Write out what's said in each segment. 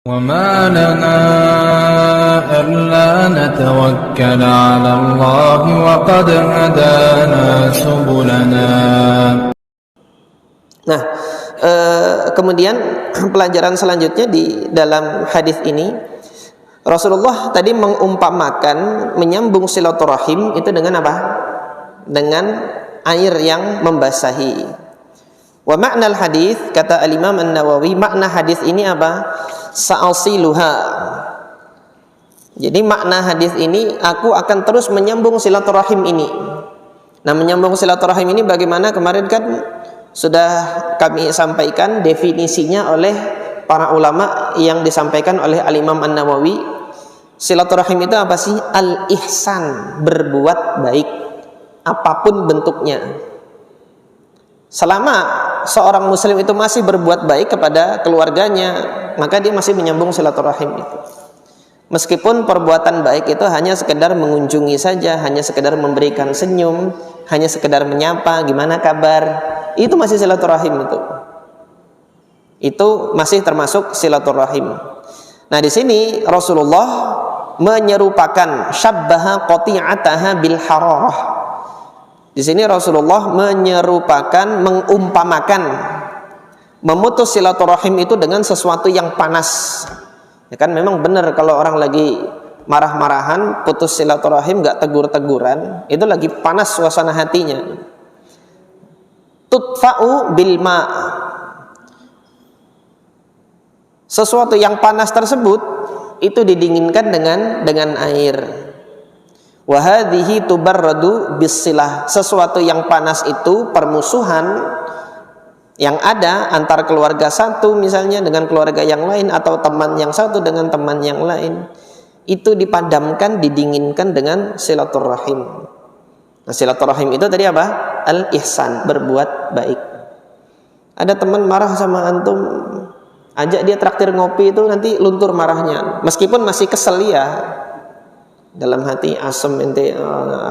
وما لنا ألا نتوكل على الله وقد هدانا سبلنا. Nah, kemudian pelajaran selanjutnya di dalam hadis ini, Rasulullah tadi mengumpamakan menyambung silaturahim itu dengan apa? Dengan air yang membasahi. Wa ma'nal hadis, kata al-Imam An-Nawawi, makna hadis ini apa? Sa'asiluha. Jadi makna hadis ini, aku akan terus menyambung silaturahim ini. Nah, menyambung silaturahim ini bagaimana? Kemarin kan sudah kami sampaikan definisinya oleh para ulama yang disampaikan oleh al-Imam An-Nawawi. Silaturahim itu apa sih? Al-ihsan, berbuat baik apapun bentuknya. Selama seorang muslim itu masih berbuat baik kepada keluarganya, maka dia masih menyambung silaturahim itu. Meskipun perbuatan baik itu hanya sekedar mengunjungi saja, hanya sekedar memberikan senyum, hanya sekedar menyapa, gimana kabar, itu masih silaturahim itu. Itu masih termasuk silaturahim. Nah, di sini Rasulullah menyerupakan syabbaha qati'ataha bil hararah. Di sini Rasulullah menyerupakan, mengumpamakan memutus silaturahim itu dengan sesuatu yang panas. Ya kan, memang benar kalau orang lagi marah-marahan, putus silaturahim, gak tegur-teguran, itu lagi panas suasana hatinya. Tudfa'u bil ma'. Sesuatu yang panas tersebut itu didinginkan dengan air. Wa hadhihi tubarradu bisilah. Sesuatu yang panas itu permusuhan yang ada antar keluarga satu misalnya dengan keluarga yang lain, atau teman yang satu dengan teman yang lain, itu dipadamkan, didinginkan dengan silaturahim. Nah, silaturahim itu tadi apa? Al-ihsan, berbuat baik. Ada teman marah sama antum, ajak dia traktir ngopi, itu nanti luntur marahnya. Meskipun masih kesel ya, dalam hati asem ente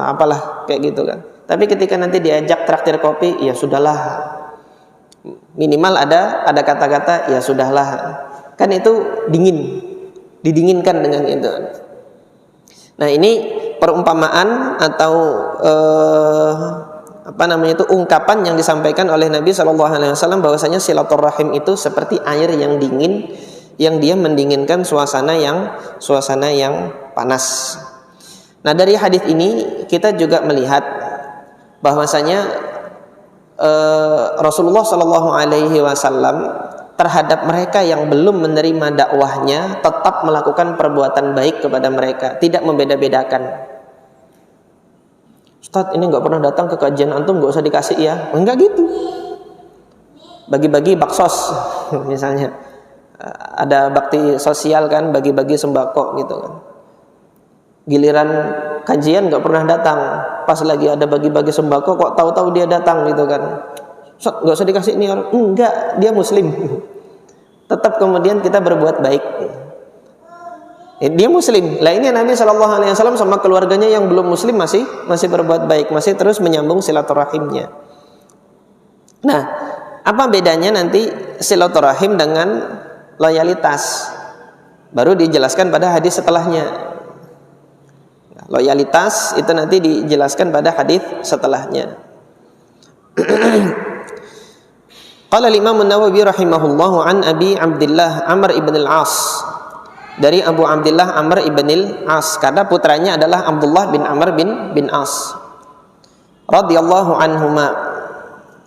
apalah kayak gitu kan. Tapi ketika nanti diajak traktir kopi, ya sudahlah. Minimal ada kata-kata ya sudahlah. Kan itu dingin. Didinginkan dengan itu. Nah, ini perumpamaan atau ungkapan yang disampaikan oleh Nabi SAW bahwasanya silaturahim itu seperti air yang dingin, yang dia mendinginkan suasana yang panas. Nah, dari hadis ini kita juga melihat bahwasanya Rasulullah SAW terhadap mereka yang belum menerima dakwahnya tetap melakukan perbuatan baik kepada mereka, tidak membeda-bedakan. Ustaz, ini nggak pernah datang ke kajian antum, nggak usah dikasih ya? Enggak gitu. Bagi-bagi baksos misalnya, ada bakti sosial kan, bagi-bagi sembako gitu kan. Giliran kajian nggak pernah datang, pas lagi ada bagi-bagi sembako kok tahu-tahu dia datang gitu kan. Nggak usah dikasih ini orang, enggak, dia muslim. Tetap kemudian kita berbuat baik. Dia muslim. Lah ini Nabi SAW sama keluarganya yang belum muslim masih berbuat baik, masih terus menyambung silaturahimnya. Nah, apa bedanya nanti silaturahim dengan loyalitas? Baru dijelaskan pada hadis setelahnya. Loyalitas itu nanti dijelaskan pada hadis setelahnya. Qala al-Imam An-Nawawi rahimahullahu an Abi Abdullah Amr ibn al-As, dari Abu Abdullah Amr ibn al-As, karena putranya adalah Abdullah bin Amr bin As radhiyallahu anhuma.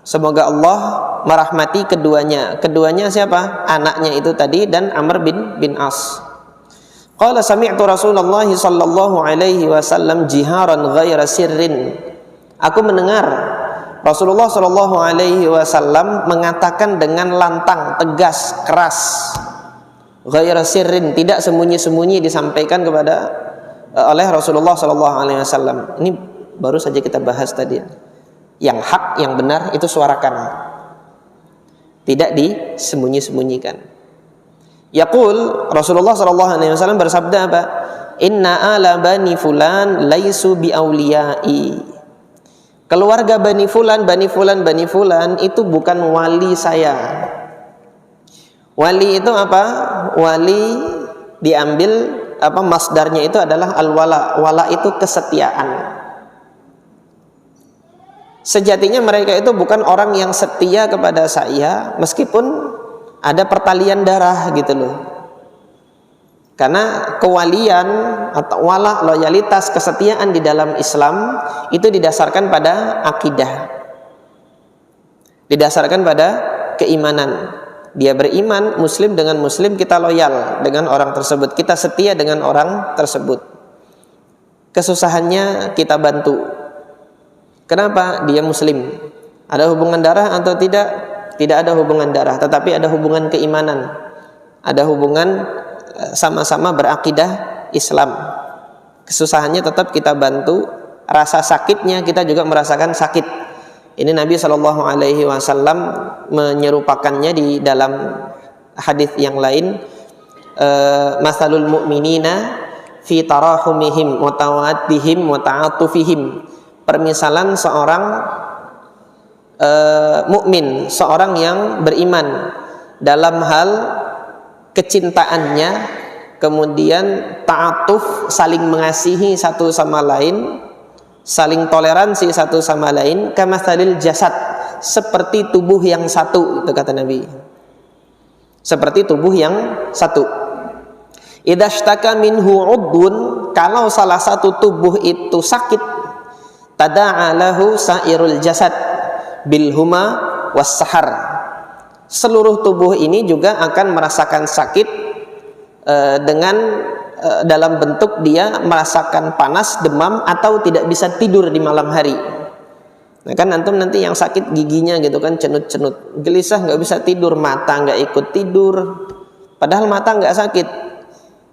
Semoga Allah merahmati keduanya. Keduanya siapa? Anaknya itu tadi dan Amr bin As. Qala sami'tu Rasulullah sallallahu alaihi wasallam jiharan ghaira sirrin. Aku mendengar Rasulullah sallallahu alaihi wasallam mengatakan dengan lantang, tegas, keras. Ghaira sirrin, tidak sembunyi-sembunyi disampaikan oleh Rasulullah sallallahu alaihi wasallam. Ini baru saja kita bahas tadi. Yang hak, yang benar itu suarakan. Tidak disembunyi-sembunyikan. Yaqul, Rasulullah SAW bersabda apa? Inna ala bani fulan laisu bi auliyai. Keluarga bani fulan itu bukan wali saya. Wali itu apa? Wali diambil apa masdarnya itu adalah al-wala. Wala itu kesetiaan. Sejatinya mereka itu bukan orang yang setia kepada saya meskipun ada pertalian darah gitu loh. Karena kewalian atau wala, loyalitas, kesetiaan di dalam Islam itu didasarkan pada akidah. Didasarkan pada keimanan. Dia beriman, muslim dengan muslim, kita loyal dengan orang tersebut, kita setia dengan orang tersebut. Kesusahannya kita bantu. Kenapa? Dia muslim. Ada hubungan darah atau tidak? Tidak ada hubungan darah, tetapi ada hubungan keimanan. Ada hubungan sama-sama berakidah Islam. Kesusahannya tetap kita bantu, rasa sakitnya kita juga merasakan sakit. Ini Nabi SAW menyerupakannya di dalam hadis yang lain, masalul mu'minina fi tarahumihim wa tawaddihim wa ta'atufihim. Permisalan seorang mukmin, seorang yang beriman dalam hal kecintaannya, kemudian ta'atuf, saling mengasihi satu sama lain, saling toleransi satu sama lain, kamatsalil jasad, seperti tubuh yang satu, itu kata Nabi. Seperti tubuh yang satu. Idza ishtaka minhu 'udwun, kalau salah satu tubuh itu sakit, tada'a lahu sa'irul jasad bil huma was sahar. Seluruh tubuh ini juga akan merasakan sakit dengan dalam bentuk dia merasakan panas, demam, atau tidak bisa tidur di malam hari. Nah kan antum nanti yang sakit giginya gitu kan, cenut-cenut, gelisah, nggak bisa tidur, mata nggak ikut tidur, padahal mata nggak sakit,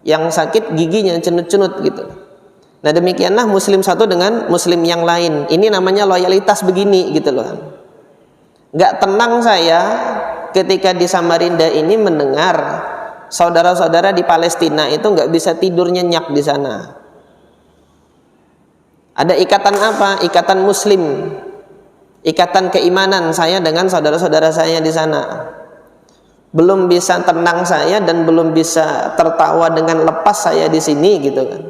yang sakit giginya cenut-cenut gitu. Nah demikianlah muslim satu dengan muslim yang lain. Ini namanya loyalitas begini gitu loh. Nggak tenang saya ketika di Samarinda ini mendengar saudara-saudara di Palestina itu nggak bisa tidur nyenyak di sana. Ada ikatan apa? Ikatan muslim, ikatan keimanan saya dengan saudara-saudara saya di sana. Belum bisa tenang saya dan belum bisa tertawa dengan lepas saya di sini gitu kan.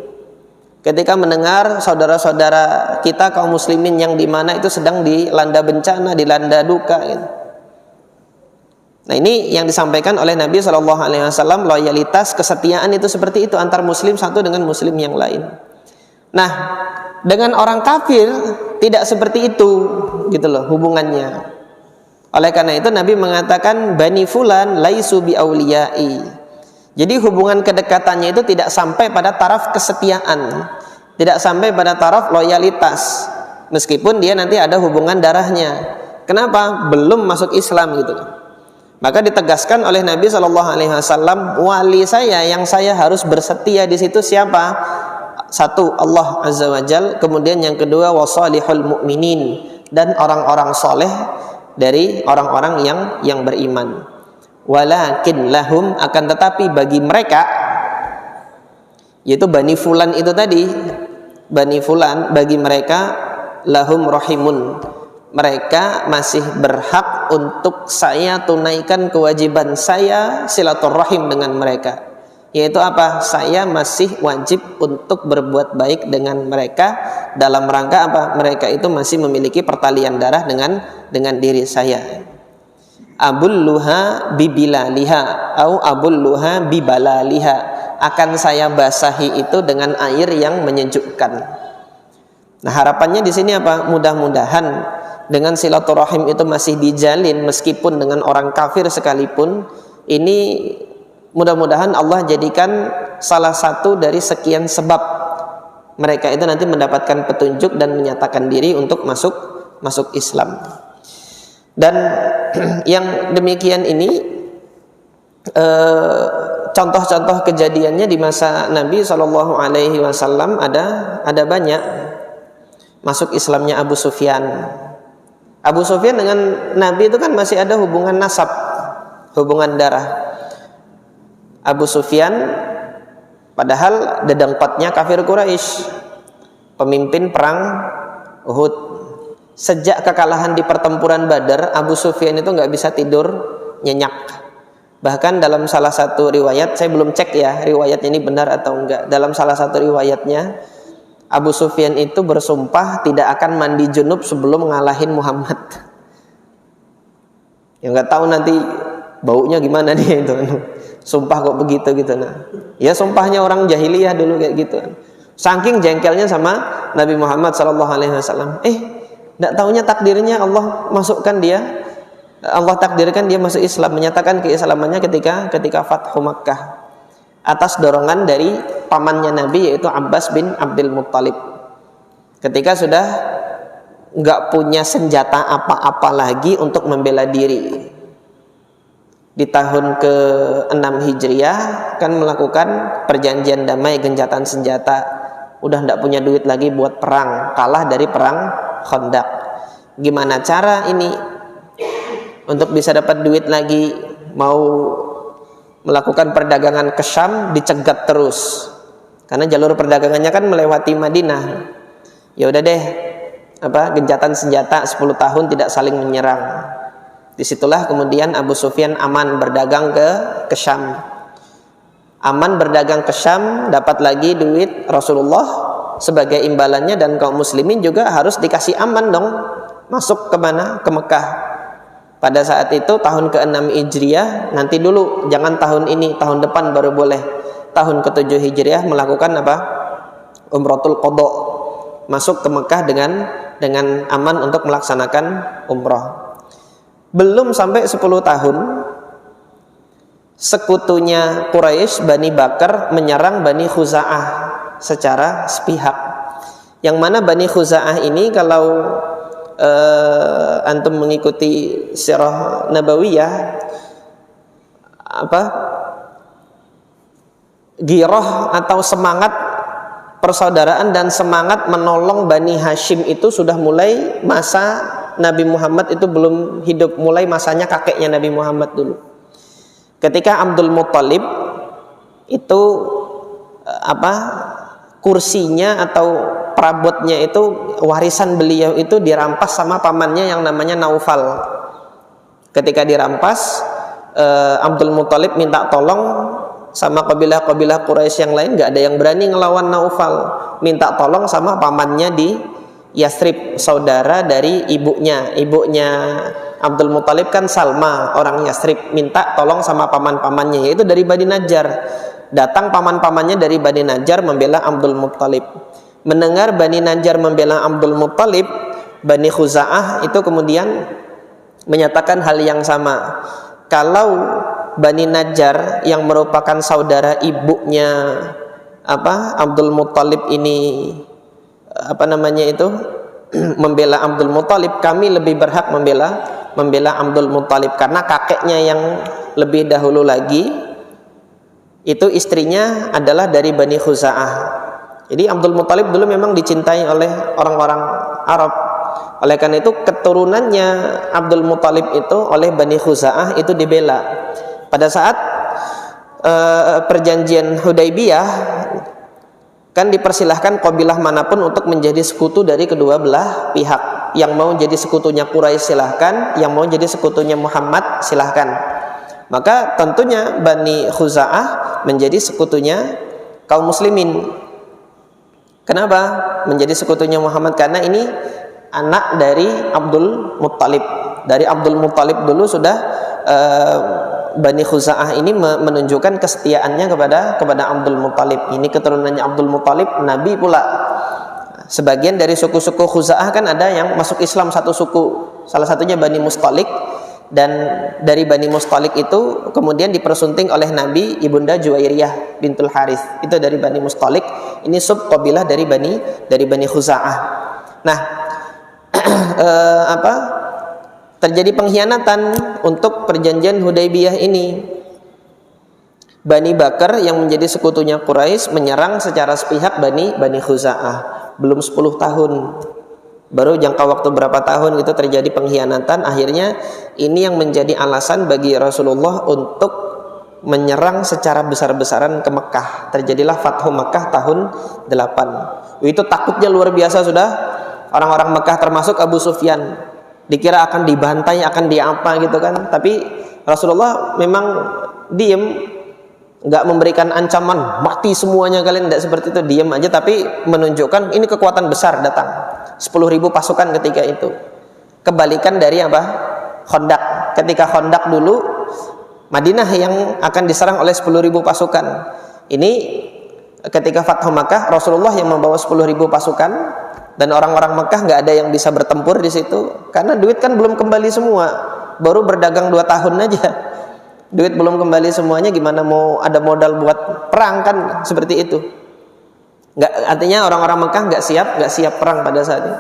Ketika mendengar saudara-saudara kita kaum muslimin yang di mana itu sedang dilanda bencana, dilanda duka gitu. Nah ini yang disampaikan oleh Nabi SAW, loyalitas, kesetiaan itu seperti itu antar muslim satu dengan muslim yang lain. Nah dengan orang kafir tidak seperti itu gitu loh hubungannya. Oleh karena itu Nabi mengatakan Bani Fulan laisu bi auliyai. Jadi hubungan kedekatannya itu tidak sampai pada taraf kesetiaan, tidak sampai pada taraf loyalitas, meskipun dia nanti ada hubungan darahnya. Kenapa? Belum masuk Islam gitu. Maka ditegaskan oleh Nabi SAW, wali saya yang saya harus bersetia di situ siapa? Satu, Allah Azza wa Jal. Kemudian yang kedua, wasalihul mu'minin, dan orang-orang soleh dari orang-orang yang beriman. Walakin lahum, akan tetapi bagi mereka, yaitu Bani Fulan itu tadi, Bani Fulan, bagi mereka lahum rahimun, mereka masih berhak untuk saya tunaikan kewajiban saya silaturahim dengan mereka. Yaitu apa? Saya masih wajib untuk berbuat baik dengan mereka dalam rangka apa? Mereka itu masih memiliki pertalian darah dengan diri saya. Abulluha bibilaliha au abulluha bibalaliha, akan saya basahi itu dengan air yang menyejukkan. Nah harapannya di sini apa? Mudah-mudahan dengan silaturahim itu masih dijalin meskipun dengan orang kafir sekalipun. Ini mudah-mudahan Allah jadikan salah satu dari sekian sebab mereka itu nanti mendapatkan petunjuk dan menyatakan diri untuk masuk Islam. Dan yang demikian ini contoh-contoh kejadiannya di masa Nabi SAW ada banyak. Masuk Islamnya Abu Sufyan. Abu Sufyan dengan Nabi itu kan masih ada hubungan nasab, hubungan darah. Abu Sufyan padahal dedengkotnya kafir Quraisy, pemimpin perang Uhud. Sejak kekalahan di pertempuran Badar, Abu Sufyan itu nggak bisa tidur nyenyak. Bahkan dalam salah satu riwayat, saya belum cek ya riwayat ini benar atau enggak. Dalam salah satu riwayatnya, Abu Sufyan itu bersumpah tidak akan mandi junub sebelum ngalahin Muhammad. Ya nggak tahu nanti baunya gimana dia itu. Sumpah kok begitu gitu. Nah, ya sumpahnya orang jahiliyah dulu kayak gitu. Saking jengkelnya sama Nabi Muhammad SAW. Nggak taunya takdirnya Allah masukkan dia. Allah takdirkan dia masuk Islam, menyatakan keislamannya ketika Fathu Makkah atas dorongan dari pamannya Nabi, yaitu Abbas bin Abdul Muttalib. Ketika sudah nggak punya senjata apa-apa lagi untuk membela diri, di tahun ke-6 Hijriah kan melakukan perjanjian damai gencatan senjata. Udah nggak punya duit lagi buat perang, kalah dari perang Khandaq. Gimana cara ini untuk bisa dapat duit lagi, mau melakukan perdagangan ke Syam dicegat terus karena jalur perdagangannya kan melewati Madinah. Ya udah deh, gencatan senjata 10 tahun tidak saling menyerang. Disitulah kemudian Abu Sufyan aman berdagang ke Syam. Aman berdagang ke Syam, dapat lagi duit Rasulullah sebagai imbalannya, dan kaum muslimin juga harus dikasih aman dong, masuk ke mana? Ke Mekah. Pada saat itu tahun ke-6 Hijriah, nanti dulu, jangan tahun ini, tahun depan baru boleh. Tahun ke-7 Hijriah melakukan Umratul Qadha, masuk ke Mekah dengan aman untuk melaksanakan umrah. Belum sampai 10 tahun, sekutunya Quraisy, Bani Bakar, menyerang Bani Khuza'ah secara sepihak. Yang mana Bani Khuza'ah ini, kalau antum mengikuti sirah nabawiyah, girah atau semangat persaudaraan dan semangat menolong Bani Hashim itu sudah mulai masa Nabi Muhammad itu belum hidup, mulai masanya kakeknya Nabi Muhammad dulu. Ketika Abdul Muttalib itu kursinya atau perabotnya itu, warisan beliau itu dirampas sama pamannya yang namanya Naufal. Ketika dirampas, Abdul Muttalib minta tolong sama kabilah-kabilah Quraisy yang lain, nggak ada yang berani ngelawan Naufal. Minta tolong sama pamannya di Yathrib, saudara dari ibunya Abdul Muttalib kan Salma, orang Yathrib. Minta tolong sama paman-pamannya, yaitu dari Bani Najjar. Datang paman-pamannya dari Bani Najjar membela Abdul Muttalib. Mendengar Bani Najjar membela Abdul Muttalib, Bani Khuza'ah itu kemudian menyatakan hal yang sama. Kalau Bani Najjar yang merupakan saudara ibunya Abdul Muttalib ini membela Abdul Muttalib, kami lebih berhak membela Abdul Muttalib karena kakeknya yang lebih dahulu lagi itu istrinya adalah dari Bani Khuza'ah. Jadi Abdul Muttalib dulu memang dicintai oleh orang-orang Arab. Oleh karena itu keturunannya Abdul Muttalib itu oleh Bani Khuza'ah itu dibela. Pada saat perjanjian Hudaybiyah kan dipersilahkan kabilah manapun untuk menjadi sekutu dari kedua belah pihak. Yang mau jadi sekutunya Quraisy silahkan, yang mau jadi sekutunya Muhammad silahkan. Maka tentunya Bani Khuza'ah menjadi sekutunya kaum muslimin. Kenapa menjadi sekutunya Muhammad? Karena ini anak dari Abdul Muttalib. Dari Abdul Muttalib dulu sudah Bani Khuza'ah ini menunjukkan kesetiaannya kepada Abdul Muttalib. Ini keturunannya Abdul Muttalib, Nabi pula. Sebagian dari suku-suku Khuza'ah kan ada yang masuk Islam satu suku, salah satunya Bani Mustalik. Dan dari Bani Mustalik itu kemudian dipersunting oleh Nabi ibunda Juwairiyah bintul Harith. Itu dari Bani Mustalik. Ini sub qabilah dari Bani Khuza'ah. Nah, terjadi pengkhianatan untuk perjanjian Hudaybiyah ini. Bani Bakar yang menjadi sekutunya Quraisy menyerang secara sepihak Bani Khuza'ah. Belum 10 tahun, baru jangka waktu berapa tahun gitu terjadi pengkhianatan. Akhirnya ini yang menjadi alasan bagi Rasulullah untuk menyerang secara besar-besaran ke Mekah. Terjadilah Fathu Mekah tahun 8. Itu takutnya luar biasa sudah. Orang-orang Mekah termasuk Abu Sufyan dikira akan dibantai, akan diapa gitu kan. Tapi Rasulullah memang diem, nggak memberikan ancaman mati semuanya kalian, tidak seperti itu, diem aja, tapi menunjukkan ini kekuatan besar datang, 10.000 pasukan ketika itu. Kebalikan dari apa? Khandaq. Ketika Khandaq dulu Madinah yang akan diserang oleh 10.000 pasukan. Ini ketika Fathu Makkah, Rasulullah yang membawa 10.000 pasukan, dan orang-orang Makkah nggak ada yang bisa bertempur di situ karena duit kan belum kembali semua, baru berdagang 2 tahun aja, duit belum kembali semuanya, gimana mau ada modal buat perang kan, seperti itu. Nggak, artinya orang-orang Makkah nggak siap perang pada saat itu.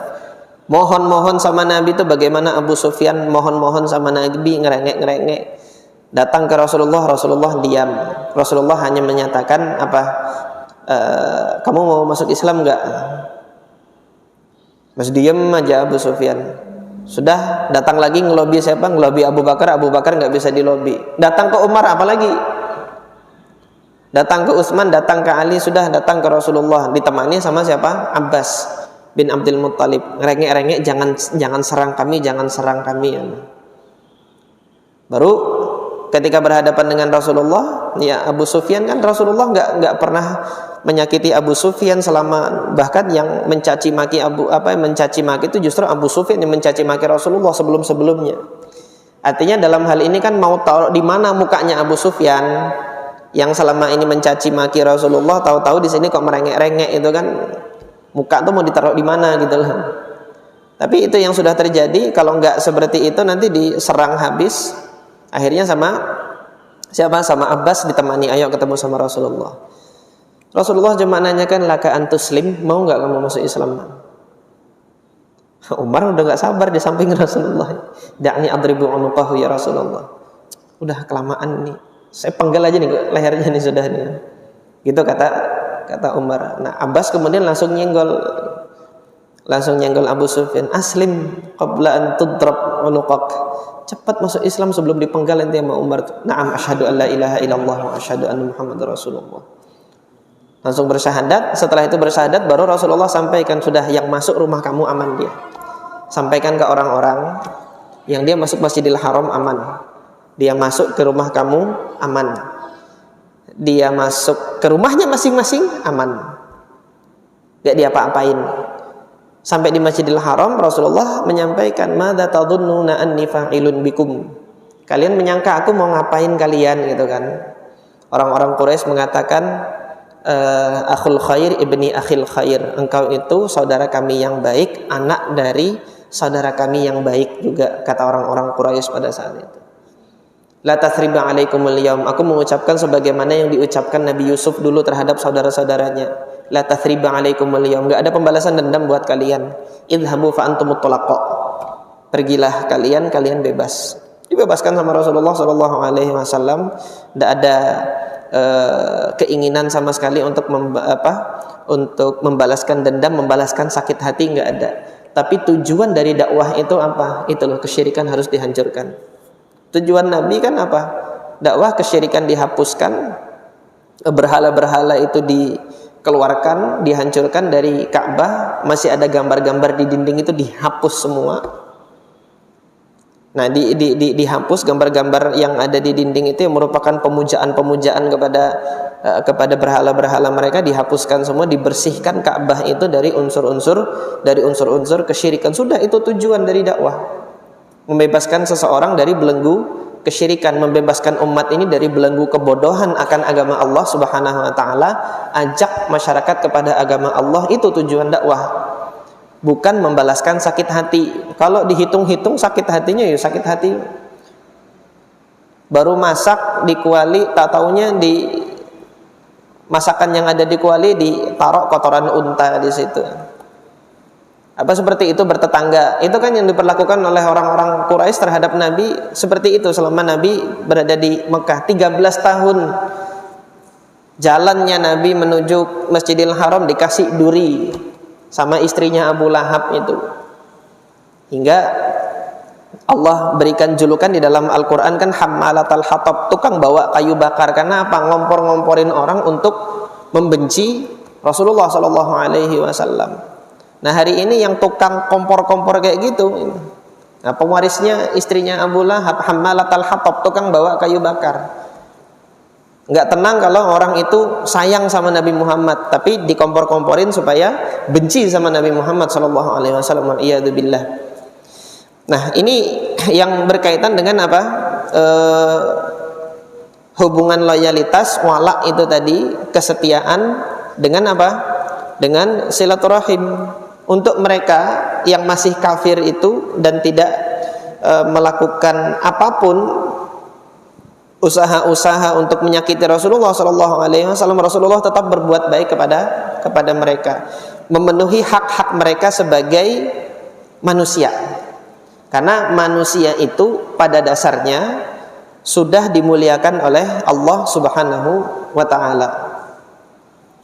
Mohon sama Nabi itu bagaimana Abu Sufyan mohon sama Nabi, ngerengek datang ke Rasulullah diam. Rasulullah hanya menyatakan apa, kamu mau masuk Islam nggak? Masih diam aja Abu Sufyan. Sudah datang lagi ngelobi siapa? Ngelobi Abu Bakar nggak bisa dilobi. Datang ke Umar apalagi? Datang ke Utsman, datang ke Ali, sudah datang ke Rasulullah ditemani sama siapa? Abbas bin Abdul Muttalib. Ngerengek jangan serang kami. Baru ketika berhadapan dengan Rasulullah, ya Abu Sufyan kan, Rasulullah nggak pernah menyakiti Abu Sufyan selama, bahkan yang mencaci maki itu justru Abu Sufyan yang mencaci maki Rasulullah sebelumnya. Artinya dalam hal ini kan mau taruh di mana mukanya Abu Sufyan yang selama ini mencaci maki Rasulullah, tahu-tahu di sini kok merengek-rengek, itu kan muka tuh mau ditaruh di mana gitu loh. Tapi itu yang sudah terjadi. Kalau nggak seperti itu nanti diserang habis. Akhirnya sama Abbas ditemani, ayo ketemu sama Rasulullah. Rasulullah cuma nanyakan, laka antuslim, mau nggak kamu masuk Islam? Umar udah nggak sabar di samping Rasulullah. Da'ni adribu unuqahu ya Rasulullah. Udah kelamaan nih, saya penggal aja nih lehernya nih sudah nih. Gitu kata Umar. Nah Abbas kemudian langsung nyenggol Abu Sufyan, aslim qabla an tudrab unuqak. Cepat masuk Islam sebelum dipenggal nanti sama Umar. Na'am asyhadu an la ilaha illallah wa asyhadu anna Muhammadar Rasulullah. Langsung bersyahadat. Setelah itu bersyahadat baru Rasulullah sampaikan, sudah yang masuk rumah kamu aman dia. Sampaikan ke orang-orang yang dia masuk Masjidil Haram aman. Dia masuk ke rumah kamu aman. Dia masuk ke rumahnya masing-masing aman. Gak diapa-apain. Sampai di Masjidil Haram Rasulullah menyampaikan, madza tadhunnuna anni fa'ilun bikum. Kalian menyangka aku mau ngapain kalian gitu kan. Orang-orang Quraisy mengatakan, akhul khair ibni akhil khair. Engkau itu saudara kami yang baik, anak dari saudara kami yang baik juga, kata orang-orang Quraisy pada saat itu. La tathriba alaikumul yaum. Aku mengucapkan sebagaimana yang diucapkan Nabi Yusuf dulu terhadap saudara-saudaranya. La tathriba alaikumul yaum. Enggak ada pembalasan dendam buat kalian. Idhabu fa antumut tulaqa. Pergilah kalian bebas. Dibebaskan sama Rasulullah sallallahu alaihi wasallam. Enggak ada keinginan sama sekali untuk membalaskan dendam, membalaskan sakit hati, enggak ada. Tapi tujuan dari dakwah itu apa? Itu loh, kesyirikan harus dihancurkan. Tujuan Nabi kan apa? Dakwah kesyirikan dihapuskan, berhala-berhala itu dikeluarkan, dihancurkan dari Ka'bah, masih ada gambar-gambar di dinding itu dihapus semua. Nah, dihapus gambar-gambar yang ada di dinding itu yang merupakan pemujaan kepada berhala-berhala mereka, dihapuskan semua, dibersihkan Ka'bah itu dari unsur-unsur kesyirikan. Sudah, itu tujuan dari dakwah. Membebaskan seseorang dari belenggu kesyirikan, membebaskan umat ini dari belenggu kebodohan akan agama Allah Subhanahu wa taala, ajak masyarakat kepada agama Allah, itu tujuan dakwah. Bukan membalaskan sakit hati. Kalau dihitung-hitung sakit hatinya ya sakit hati. Baru masak di kuali, tak taunya di masakan yang ada di kuali ditaruh kotoran unta di situ. Apa seperti itu bertetangga? Itu kan yang diperlakukan oleh orang-orang Quraisy terhadap Nabi, seperti itu selama Nabi berada di Mekah 13 tahun. Jalannya Nabi menuju Masjidil Haram dikasih duri sama istrinya Abu Lahab itu. Hingga Allah berikan julukan di dalam Al-Qur'an kan hammalatal hatab, tukang bawa kayu bakar. Karena apa? Ngompor-ngomporin orang untuk membenci Rasulullah sallallahu alaihi wasallam. Nah, hari ini yang tukang kompor-kompor kayak gitu, nah, pewarisnya istrinya Abu Lahab, hammalatal hatab, tukang bawa kayu bakar. Nggak tenang kalau orang itu sayang sama Nabi Muhammad, tapi dikompor-komporin supaya benci sama Nabi Muhammad sallallahu alaihi wasallam. Iyadzubillah. Nah, ini yang berkaitan dengan apa? Hubungan loyalitas, wala itu tadi, kesetiaan dengan apa? Dengan silaturahim. Untuk mereka yang masih kafir itu dan tidak melakukan apapun usaha-usaha untuk menyakiti Rasulullah sallallahu alaihi wasallam, Rasulullah tetap berbuat baik kepada mereka, memenuhi hak-hak mereka sebagai manusia. Karena manusia itu pada dasarnya sudah dimuliakan oleh Allah Subhanahu wa taala.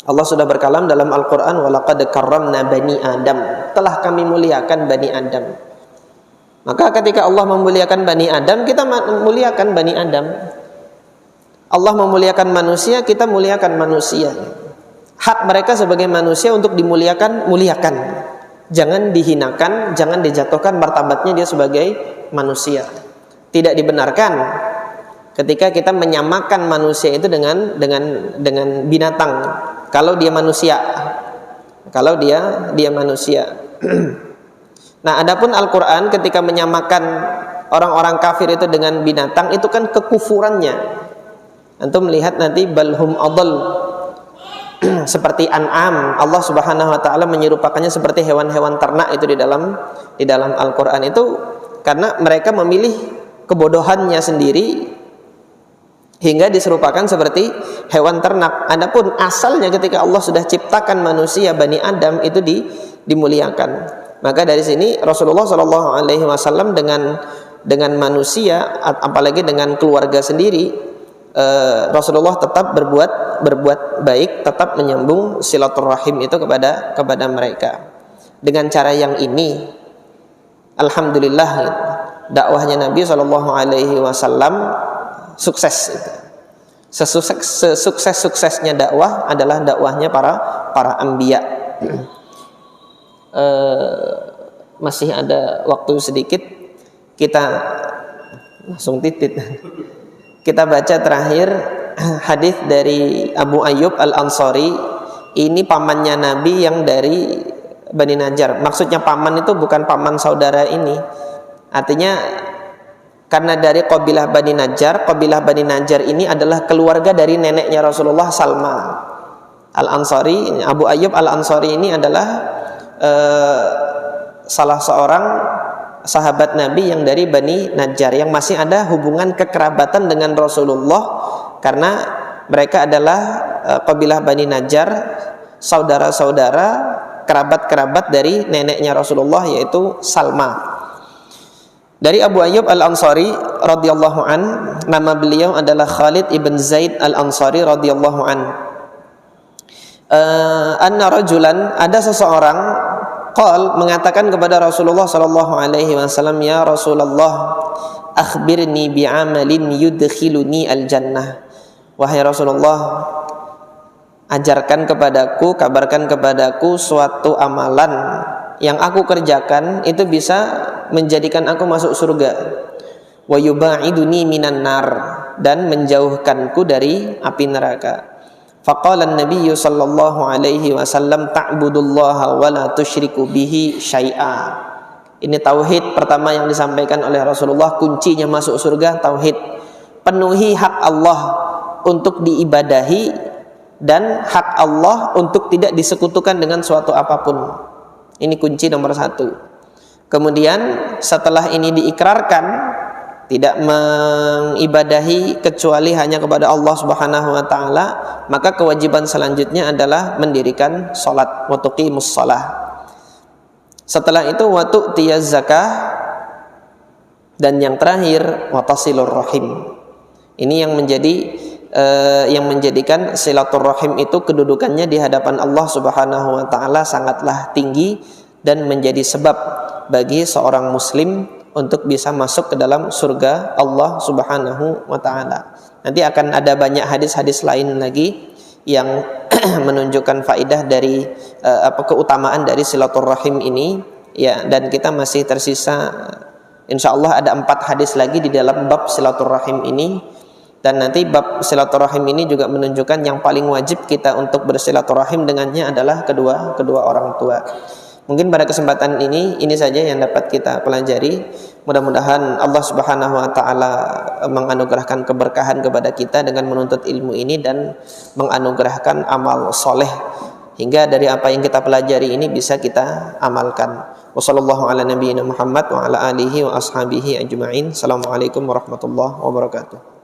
Allah sudah berkalam dalam Al-Qur'an, walaqad karramna bani Adam, telah kami muliakan bani Adam. Maka ketika Allah memuliakan bani Adam, kita memuliakan bani Adam. Allah memuliakan manusia, kita muliakan manusia. Hak mereka sebagai manusia untuk dimuliakan, muliakan. Jangan dihinakan, jangan dijatuhkan martabatnya dia sebagai manusia. Tidak dibenarkan ketika kita menyamakan manusia itu dengan binatang. Kalau dia manusia, kalau dia manusia. Nah, adapun Al-Qur'an ketika menyamakan orang-orang kafir itu dengan binatang, itu kan kekufurannya. Antum melihat nanti balhum adall, seperti an'am. Allah Subhanahu wa taala menyerupakannya seperti hewan-hewan ternak itu di dalam Al-Qur'an itu, karena mereka memilih kebodohannya sendiri hingga diserupakan seperti hewan ternak. Adapun asalnya ketika Allah sudah ciptakan manusia Bani Adam itu dimuliakan. Maka dari sini Rasulullah Shallallahu alaihi wasallam dengan manusia, apalagi dengan keluarga sendiri, Rasulullah tetap berbuat baik, tetap menyambung silaturahim itu kepada mereka. Dengan cara yang ini, alhamdulillah, dakwahnya Nabi Shallallahu alaihi wasallam sukses. Sesukses-suksesnya dakwah adalah dakwahnya para anbiya. Masih ada waktu sedikit, kita langsung titit. Kita baca terakhir hadis dari Abu Ayyub Al-Ansari. Ini pamannya Nabi yang dari Bani Najjar. Maksudnya paman itu bukan paman saudara ini. Artinya karena dari kabilah Bani Najjar. Kabilah Bani Najjar ini adalah keluarga dari neneknya Rasulullah, Salma Al-Ansari. Abu Ayyub Al-Ansari ini adalah salah seorang sahabat Nabi yang dari Bani Najjar, yang masih ada hubungan kekerabatan dengan Rasulullah, karena mereka adalah kabilah Bani Najjar, saudara-saudara, kerabat-kerabat dari neneknya Rasulullah, yaitu Salma. Dari Abu Ayyub Al-Ansari radhiyallahu an, nama beliau adalah Khalid ibn Zaid Al-Ansari radhiyallahu an. Anna rajulan, ada seseorang, qal, mengatakan kepada Rasulullah sallallahu alaihi wasallam, ya Rasulullah, akhbirni bi'amalin yudkhiluni al-jannah. Wahai Rasulullah, ajarkan kepadaku, kabarkan kepadaku suatu amalan yang aku kerjakan itu bisa menjadikan aku masuk surga. Wa yubaiduni minan nar, dan menjauhkanku dari api neraka. Faqala an-nabiy sallallahu alaihi wasallam, ta'budullaha wa la tusyriku bihi syai'a. Ini tauhid pertama yang disampaikan oleh Rasulullah, kuncinya masuk surga tauhid. Penuhi hak Allah untuk diibadahi dan hak Allah untuk tidak disekutukan dengan suatu apapun. Ini kunci nomor satu. Kemudian setelah ini diikrarkan, tidak mengibadahi kecuali hanya kepada Allah Subhanahu wa taala, maka kewajiban selanjutnya adalah mendirikan salat, wa tuqimus shalah. Setelah itu wa tu'tiyaz zakah, dan yang terakhir wa tasilur rahim. Ini yang menjadikan silaturahim itu kedudukannya di hadapan Allah Subhanahu wa taala sangatlah tinggi dan menjadi sebab bagi seorang muslim untuk bisa masuk ke dalam surga Allah Subhanahu wa taala. Nanti akan ada banyak hadis-hadis lain lagi yang menunjukkan faidah dari keutamaan dari silaturahim ini, ya, dan kita masih tersisa insyaallah ada 4 hadis lagi di dalam bab silaturahim ini. Dan nanti bab silaturahim ini juga menunjukkan yang paling wajib kita untuk bersilaturahim dengannya adalah kedua orang tua. Mungkin pada kesempatan ini saja yang dapat kita pelajari. Mudah-mudahan Allah Subhanahu wa taala menganugerahkan keberkahan kepada kita dengan menuntut ilmu ini dan menganugerahkan amal soleh hingga dari apa yang kita pelajari ini bisa kita amalkan. Wassallallahu ala nabiyyina Muhammad wa ala alihi wa ashabihi ajma'in. Assalamualaikum warahmatullahi wabarakatuh.